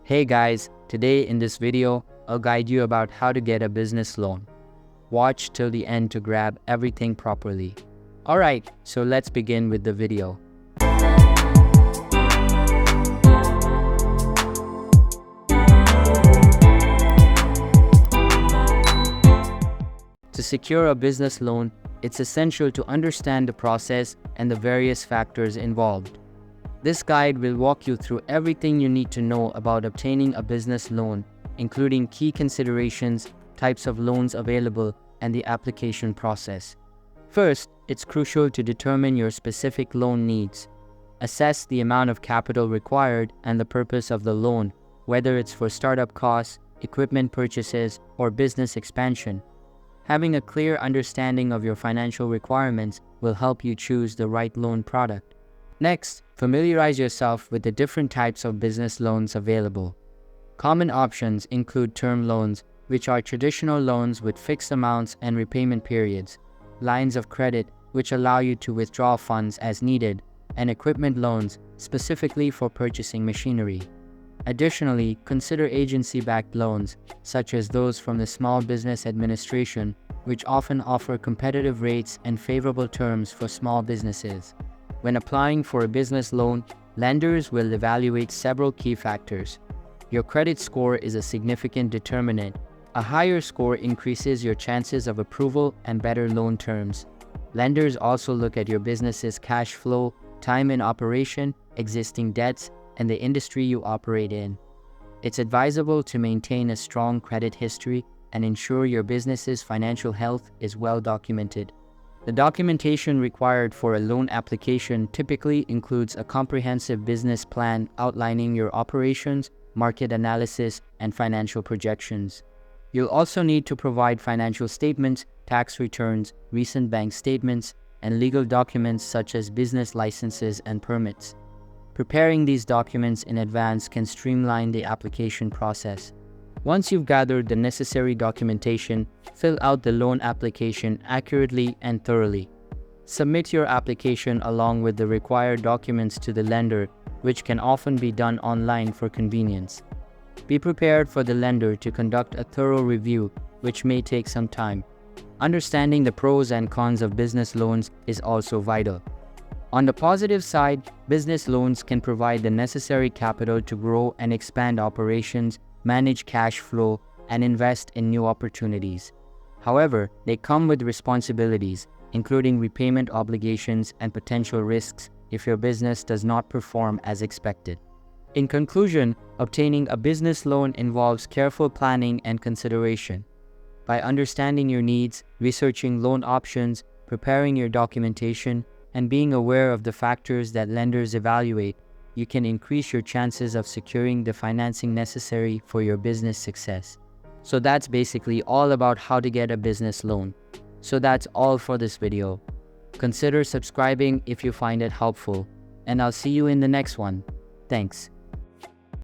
Hey guys, today in this video, I'll guide you about how to get a business loan. Watch till the end to grab everything properly. Alright, so let's begin with the video. To secure a business loan, it's essential to understand the process and the various factors involved. This guide will walk you through everything you need to know about obtaining a business loan, including key considerations, types of loans available, and the application process. First, it's crucial to determine your specific loan needs. Assess the amount of capital required and the purpose of the loan, whether it's for startup costs, equipment purchases, or business expansion. Having a clear understanding of your financial requirements will help you choose the right loan product. Next, familiarize yourself with the different types of business loans available. Common options include term loans, which are traditional loans with fixed amounts and repayment periods, lines of credit, which allow you to withdraw funds as needed, and equipment loans, specifically for purchasing machinery. Additionally, consider agency-backed loans, such as those from the Small Business Administration, which often offer competitive rates and favorable terms for small businesses. When applying for a business loan, lenders will evaluate several key factors. Your credit score is a significant determinant. A higher score increases your chances of approval and better loan terms. Lenders also look at your business's cash flow, time in operation, existing debts, and the industry you operate in. It's advisable to maintain a strong credit history and ensure your business's financial health is well documented. The documentation required for a loan application typically includes a comprehensive business plan outlining your operations, market analysis, and financial projections. You'll also need to provide financial statements, tax returns, recent bank statements, and legal documents such as business licenses and permits. Preparing these documents in advance can streamline the application process. Once you've gathered the necessary documentation, fill out the loan application accurately and thoroughly. Submit your application along with the required documents to the lender, which can often be done online for convenience. Be prepared for the lender to conduct a thorough review, which may take some time. Understanding the pros and cons of business loans is also vital. On the positive side, business loans can provide the necessary capital to grow and expand operations, manage cash flow, and invest in new opportunities. However, they come with responsibilities, including repayment obligations and potential risks if your business does not perform as expected. In conclusion, obtaining a business loan involves careful planning and consideration. By understanding your needs, researching loan options, preparing your documentation, and being aware of the factors that lenders evaluate, you can increase your chances of securing the financing necessary for your business success. So that's basically all about how to get a business loan. So that's all for this video. Consider subscribing if you find it helpful, and I'll see you in the next one. Thanks.